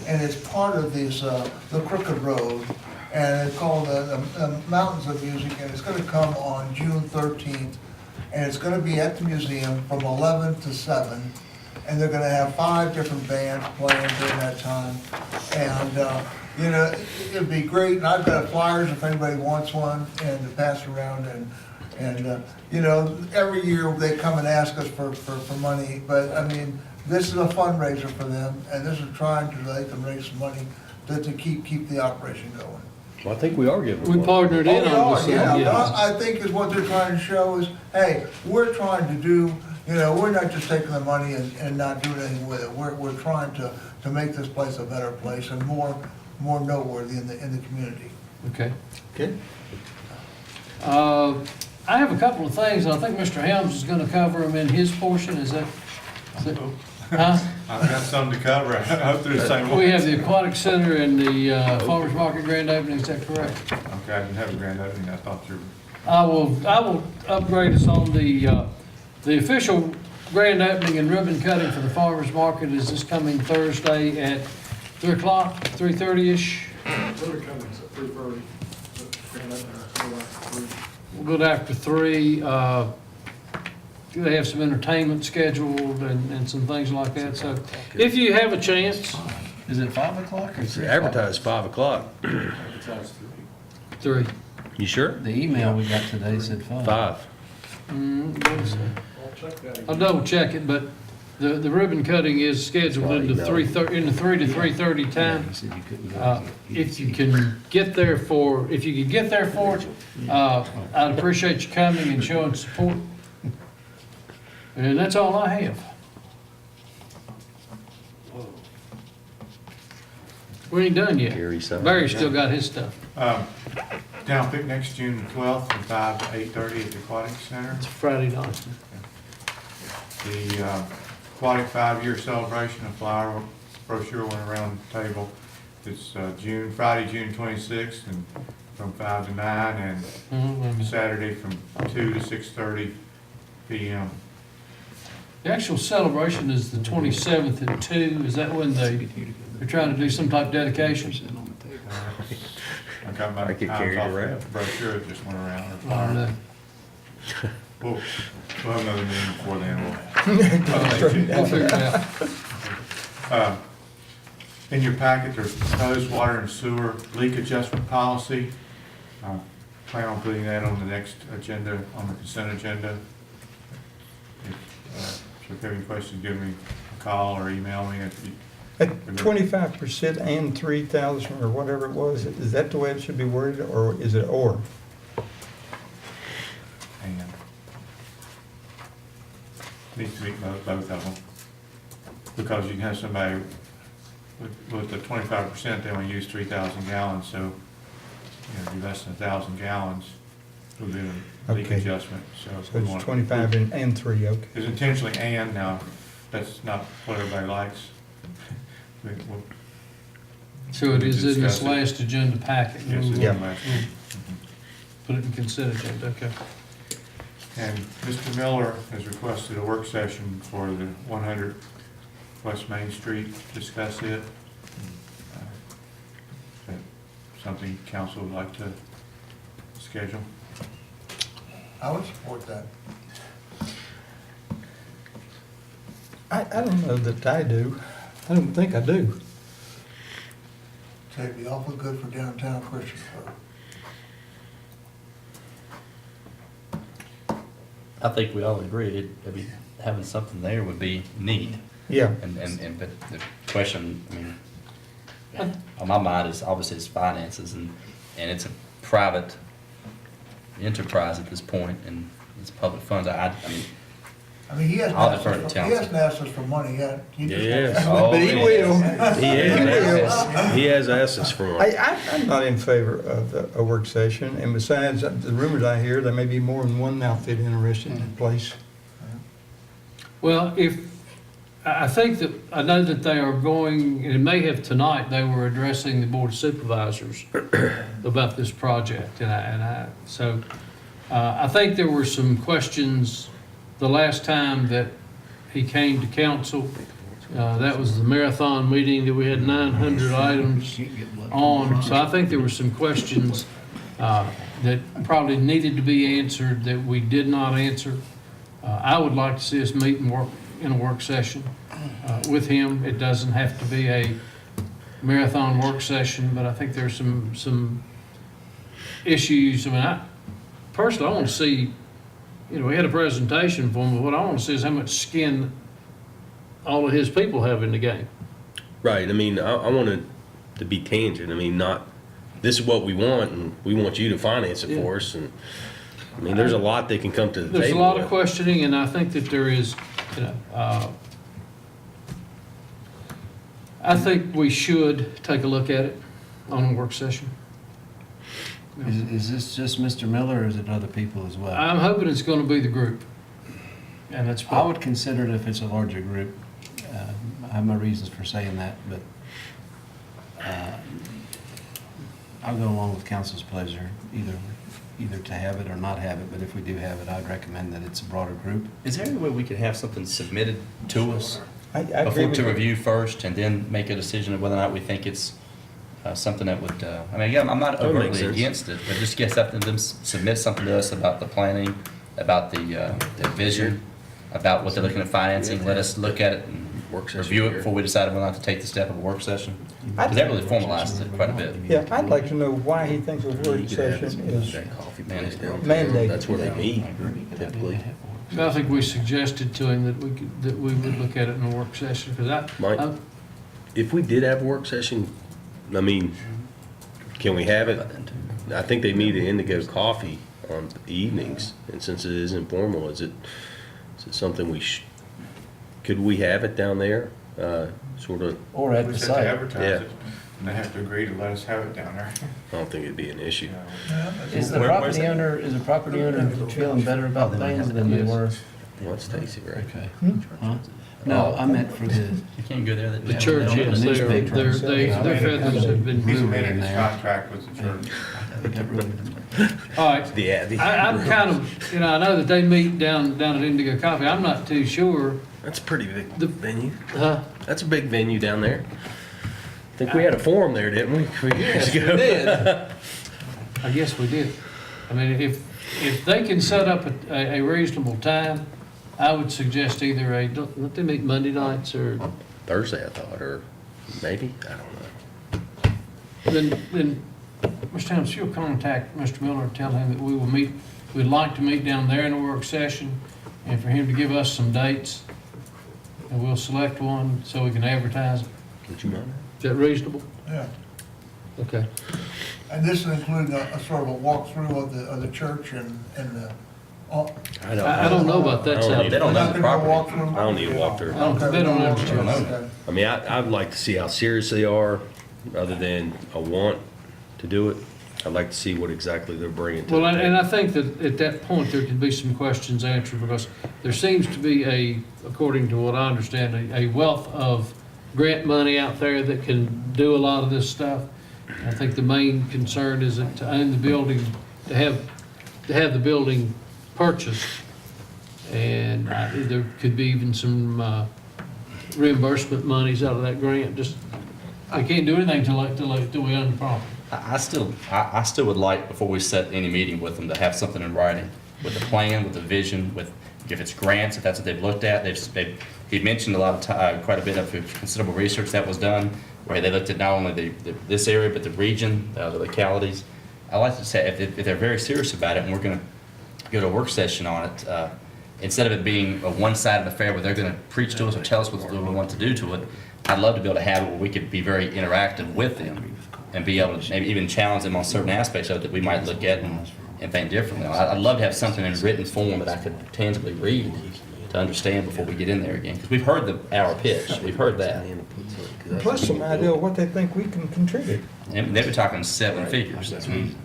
and it's part of this, the Crooked Road, and it's called the Mountains of Music, and it's going to come on June 13th, and it's going to be at the museum from 11 to 7. And they're gonna have 5 different bands playing during that time. And, it'd be great, and I've got flyers if anybody wants one, and to pass around, and every year they come and ask us for money, but, I mean, this is a fundraiser for them, and this is trying to let them raise some money to keep the operation going. Well, I think we are giving We one. partnered in on this, Yeah, yeah. I think is what they're trying to show is, hey, we're trying to do, we're not just taking the money and not doing anything with it. We're trying to make this place a better place and more noteworthy in the community. Okay. Okay. I have a couple of things, and I think Mr. Helms is gonna cover them in his portion, is that? Huh? I've got some to cover. I hope they're the same one. We have the Aquatic Center and the Farmers Market grand opening, is that correct? Okay, I didn't have a grand opening. I thought you were. I will upgrade us on the official grand opening and ribbon cutting for the farmer's market is this coming Thursday at 3 o'clock, 3:30-ish. Ribbon cuttings at 3:30. We'll go to after 3. They have some entertainment scheduled and some things like that, so if you have a chance. Is it 5 o'clock or It's 3 advertised 5 o'clock. 3. You sure? The email we got today said 5. 5. I'll double check it, but the ribbon cutting is scheduled in the 3 to 3:30 time. He said you couldn't go. If you can get there for, it, I'd appreciate you coming and showing support. And that's all I have. We ain't done yet. Gary signed. Barry's still got his stuff. Town picnics, June 12th from 5 to 8:30 at the Aquatic Center. It's Friday night. The Aquatic 5-year celebration, a flyer brochure went around the table. It's Friday, June 26th, and from 5 to 9, and Saturday from 2 to 6:30 p.m. The actual celebration is the 27th at 2. Is that when they're trying to do some type of dedication? I got my I get eyes carried off around. the brochure that just went around. or I don't know. flyer. We'll have another meeting before then. We'll figure it out. In your packet, there's proposed water and sewer leak adjustment policy. Plan on putting that on the next agenda, on the consent agenda. So if you have any questions, give me a call or email me. At 25% and 3,000 or whatever it was, is that the way it should be worded, or is it or? And needs to meet both of them. Because you can have somebody with the 25%, they only use 3,000 gallons, so, be less than 1,000 gallons will do a leak Okay. adjustment, so. So we it's want- 25 and 3, okay. It's intentionally and, now, that's not what everybody likes. We'll- So it is in this Discuss it. last agenda packet. Yes, it's Yeah. in the last one. Put it in consent agenda, okay. And Mr. Miller has requested a work session for the 100 West Main Street, to discuss it. Is that something council would like to schedule? I would support that. I don't know that I do. I don't think I do. It'd be awful good for downtown Christiansburg. I think we all agree, having something there would be neat. Yeah. But the question, on my mind is obviously it's finances, and it's a private enterprise at this point, and it's public funds. I mean, I mean, he hasn't I'll asked defer to us for, he Townsend. hasn't asked us for money yet. He just Yes. wants- Oh, But he yeah. will. He has asked us for one. I'm not in favor of a work session, and besides, the rumors I hear, there may be more than one outfit interested in the place. Well, I think that, I know that they are going, and it may have tonight, they were addressing the Board of Supervisors about this project, so I think there were some questions the last time that he came to council. That was the marathon meeting that we had 900 items on, so I think there were some questions that probably needed to be answered that we did not answer. I would like to see us meet and work in a work session with him. It doesn't have to be a marathon work session, but I think there's some issues. I mean, personally, I want to see, we had a presentation for him, but what I want to see is how much skin all of his people have in the game. Right, I mean, I want it to be tangent, I mean, not, this is what we want, and we want you to finance it for us, and, I mean, there's a lot they can come to the table There's a lot of with. questioning, and I think that there is, I think we should take a look at it on a work session. Is this just Mr. Miller, or is it other people as well? I'm hoping it's going to be the group, and that's. I would consider it if it's a larger group. I have my reasons for saying that, but I'll go along with council's pleasure, either to have it or not have it, but if we do have it, I'd recommend that it's a broader group. Is there any way we could have something submitted to us I agree before with to you. review first and then make a decision of whether or not we think it's something that would, I mean, again, I'm not That makes overtly sense. against it, but just get something, them submit something to us about the planning, about the vision, about what they're looking at financing, let us look at it and Work session review it here. before we decide whether or not to take the step of a work session. Because that really formalizes it quite a bit. Yeah, I'd like to know why he thinks a work You could have session this is, that coffee place down there. mandated. That's where they meet typically. I think we suggested to him that we would look at it in a work session, because Mike? If we did have a work session, I mean, can we have it? I think they meet at Indigo Coffee on evenings, and since it is informal, is it something could we have it down there? Sort of, Or at We the just have to site. advertise Yeah. it, and they have to agree to let us have it down there. I don't think it'd be an issue. Is the property owner feeling better about things than they were? Well, it's Stacy, right? Okay. Huh? No, I meant for the, You can't go there. the church, yes, their feathers have been He's ruined. amended in his there. contract with the church. that really, All right, The Abbey. I'm kind of, I know that they meet down at Indigo Coffee. I'm not too sure. That's a pretty big The- venue. Huh? That's a big venue down there. I think we had a forum there, didn't we? A few years ago. I guess we did. I mean, if they can set up a reasonable time, I would suggest either don't they meet Monday nights or, Thursday, I thought, or maybe, I don't know. then, Mr. Helms, you'll contact Mr. Miller and tell him that we will meet, we'd like to meet down there in a work session, and for him to give us some dates, and we'll select one so we can advertise it. Would you mind? Is that reasonable? Yeah, Okay. and this is including a sort of a walkthrough of the church and the. I don't know about that I don't side. need- They don't know the property. I don't need a walkthrough. I don't- they don't know the church. Okay. I mean, I'd like to see how serious they are, other than a want to do it. I'd like to see what exactly they're bringing to the Well, and I table. think that at that point, there could be some questions answered, because there seems to be according to what I understand, a wealth of grant money out there that can do a lot of this stuff. I think the main concern is that to own the building, to have the building purchased, and there could be even some reimbursement monies out of that grant. Just, they can't do anything till we own the property. I still would like, before we set any meeting with them, to have something in writing, with a plan, with a vision, with, if it's grants, if that's what they've looked at. He mentioned a lot of quite a bit of considerable research that was done, where they looked at not only this area, but the region, the localities. I like to say, if they're very serious about it, and we're gonna go to a work session on it, instead of it being a one-sided affair where they're gonna preach to us or tell us what we want to do to it, I'd love to be able to have it where we could be very interactive with them and be able to maybe even challenge them on certain aspects of it that we might look at and think differently. I'd love to have something in written form that I could tangibly read to understand before we get in there again, because we've heard our pitch, we've heard that. Plus some idea of what they think we can contribute. And they were talking 7 figures.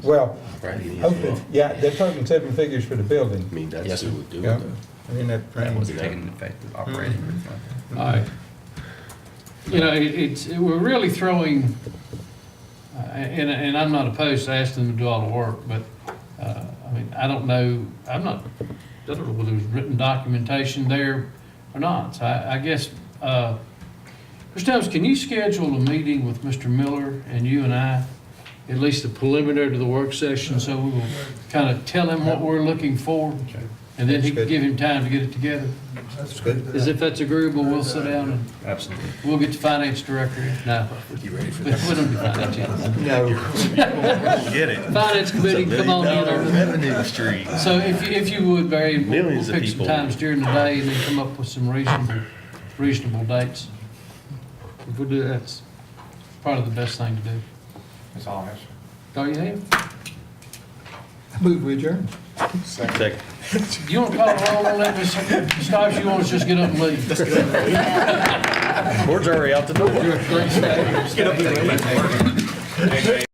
Well, Right. hopefully, yeah, they're talking 7 figures for the building. I mean, Yes, that's sir. who would do Yeah. it. I mean, that That was range. taking effect of operating. All right. You know, we're really throwing, and I'm not opposed to asking them to do all the work, but, I mean, I don't know whether there's written documentation there or not. So I guess, Mr. Thomas, can you schedule a meeting with Mr. Miller and you and I, at least a preliminary to the work session, so we will kind of tell him what we're looking for? And then he can give him time to get it together. That's good. As if that's agreeable, we'll sit down and Absolutely. we'll get the finance director. No. You ready for We this? don't do finance yet. No. Get it. Finance committee, come on in. Revenue stream. So if you would, Barry, we'll Millions of pick some people. times during the day and then come up with some reasonable dates. If we do, that's probably the best thing to do. That's all I have. Oh, you have? Move we adjourn. Second. Do you want to call a roll on that, Ms. Stipes? You want us to just get up and leave? Word's already out the door. You're a great staff. Get up and leave.